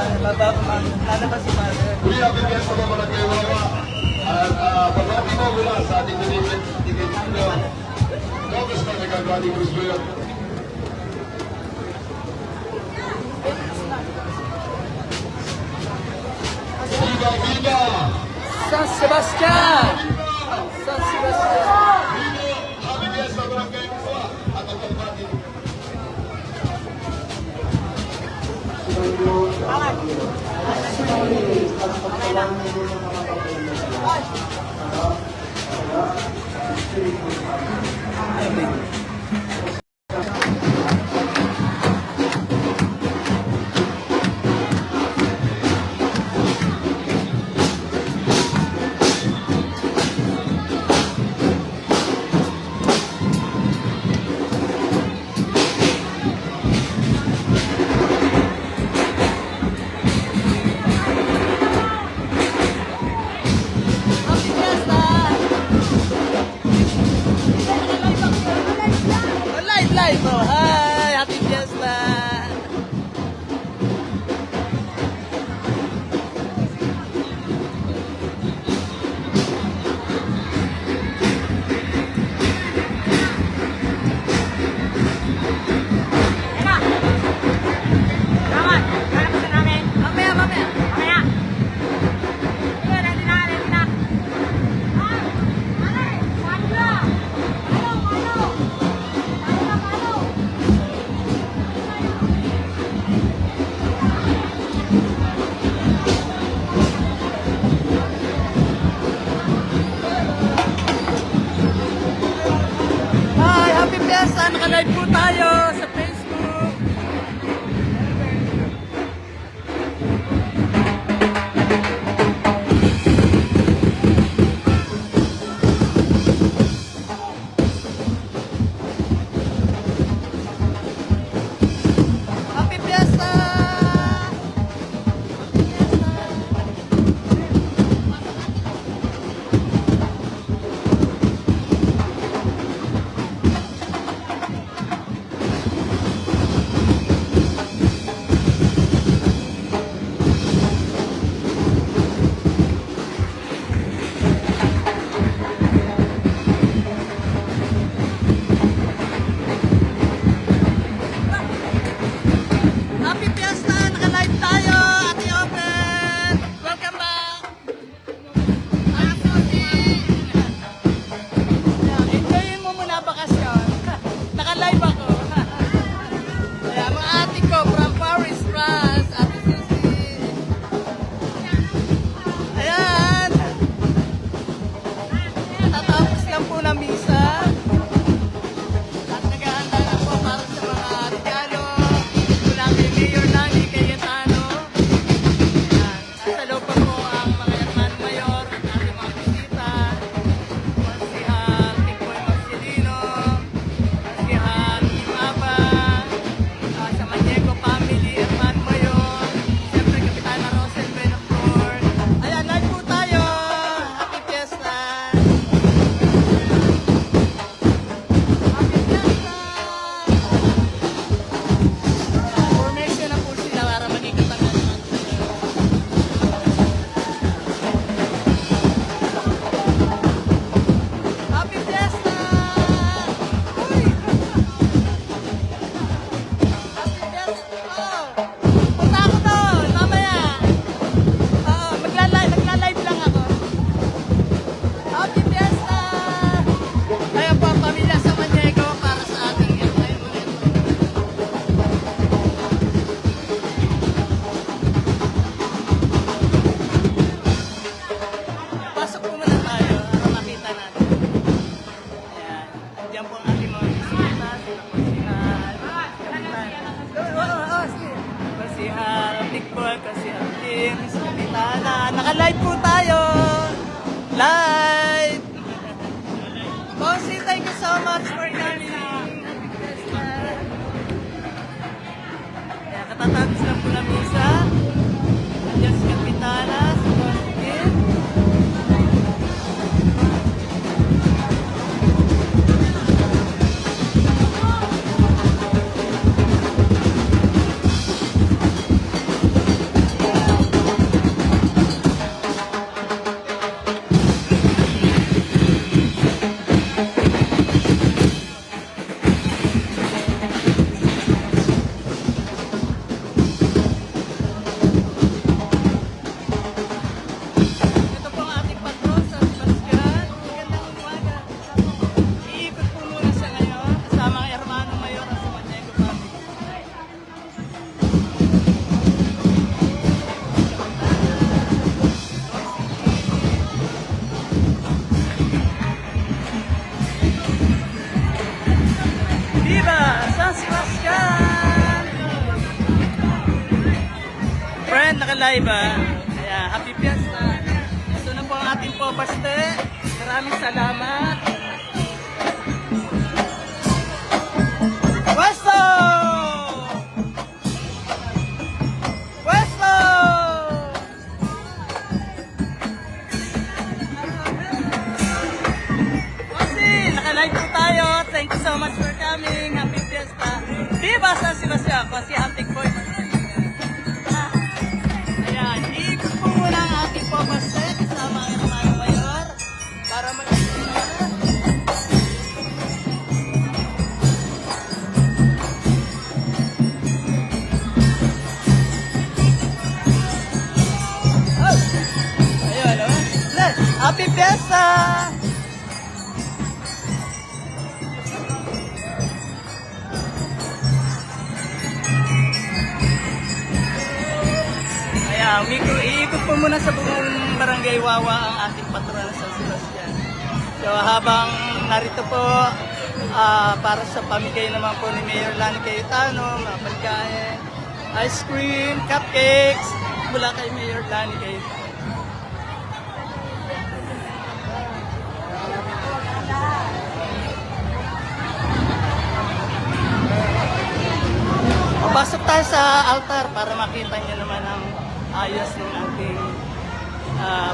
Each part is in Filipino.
lalabas si Father. Muli happy fiesta po Barangay Wawa. At pagkati mo mula sa ating dinigay-dinigay Nobis na nagagawa ni Chris Bell. Viva, viva! San Sebastian! San Sebastian! Happy fiesta Barangay Wawa. At ang pagkati. Live, oh. Hi! Happy Fiesta! Mamaya! Hi! Happy Fiesta! Naka-live po tayo sa Facebook! Happy Fiesta! Happy Fiesta! Naka-live tayo! Ate Open! Welcome back! I'm Susie! Enjoyin mo muna bakasyon. Naka-live ako. Ayan, mga ate ko from Paris, France. Ate Susie. Ayan! Tatapos lang po na misa. At naghahanda na po para sa mga regalo. Mula kay Mayor Nani Cayetano. Ayan. Sa loob pa po ang mga Hermano Mayor at ating mga bisita. Konsihan Tingboy Marcelino, Konsihan Imaba, sa Maniego family, Hermano Mayor, siyempre Kapitana Rosel Benaflor. Ayan, live po tayo! Happy Fiesta! Happy Fiesta! Formation na po sila para mag-ikat ang Happy Fiesta! Uy! Happy Fiesta! Oh! Punta ako doon, mamaya! Oo, magla-live lang ako. Happy Fiesta! Ayan po ang pamilya sa Maniego para sa ating Hermano Mayor. Pasok po muna tayo para makita natin. Ayan. Andiyan po ang ating mga bisita. Sila Konsihan. Sige. Konsihan Tingboy, Konsihan Kim, Kapitana. Naka-live po tayo. Live! Konsi, thank you so much for coming. Ayan, katatapos lang po na misa. Andiyan si Kapitana, si Konsi Kim. yan, naka-live Kaya, happy fiesta. Ito na po ang ating popaste. Maraming salamat. Pwesto! Pwesto! Kasi, naka-live po tayo. Thank you so much for coming. Happy fiesta. Viva San Sebastian! Kasi Antic Boy. Ayan, iikot po muna ang ating popaste kasama ang hermano mayor para mag-iingat. Ayun, Happy Fiesta! Ayan, iikot po muna sa buong Barangay Wawa ang ating patron sa San Sebastian. So habang narito po, para sa pamigay naman po ni Mayor Lani Cayetano, mga pagkain, ice cream, cupcakes, mula kay Mayor Lani Cayetano. Pasok tayo sa altar para makita niyo naman ang ayos ng ating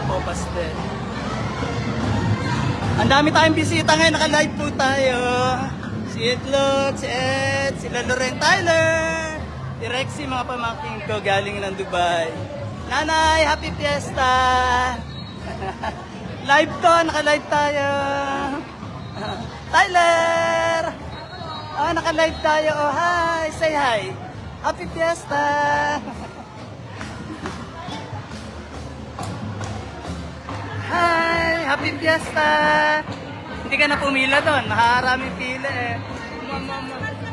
popaste. Ang dami tayong bisita ngayon, naka-live po tayo. Si Edlot, si Ed, sila Loren Tyler, si Rexy, mga pamangking ko galing ng Dubai. Nanay, happy fiesta! Live to, naka-live tayo. Tyler! Naka-live tayo. Oh, hi! Say hi! Happy fiesta! Hi! Happy fiesta! Hindi ka na pumila doon. Maharaming pila eh. Mama,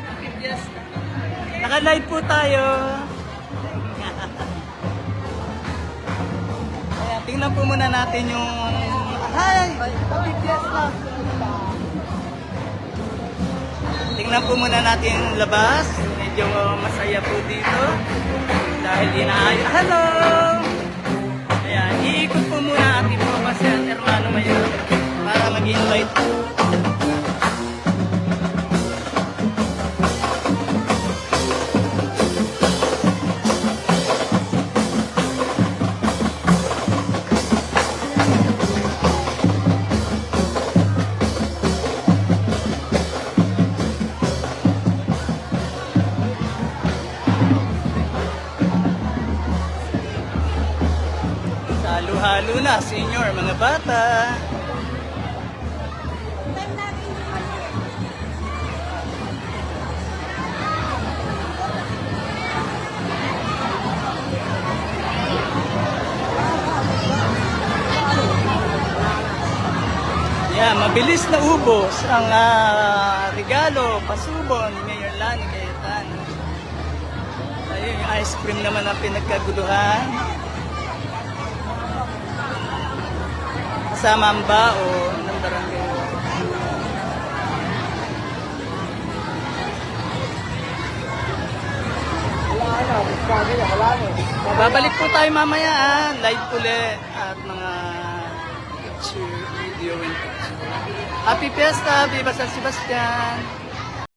happy fiesta. Naka-live po tayo. Kaya tingnan po muna natin yung... Hi! Happy fiesta! Tingnan po muna natin yung labas. Medyo masaya po dito. Dahil inaayos. Hello! Ayan, iikot po muna ating po kasi at hermano mayor para mag-invite po. Halo na, senior, mga bata. Yeah, mabilis na ubos ang regalo, pasubo ni Mayor Lani Cayetano. Ayun, yung ice cream naman ang pinagkaguluhan. Kasama ang bao ng barangay. Babalik po tayo mamaya. Live ulit at mga picture, video and picture. Happy Fiesta! Viva San Sebastian!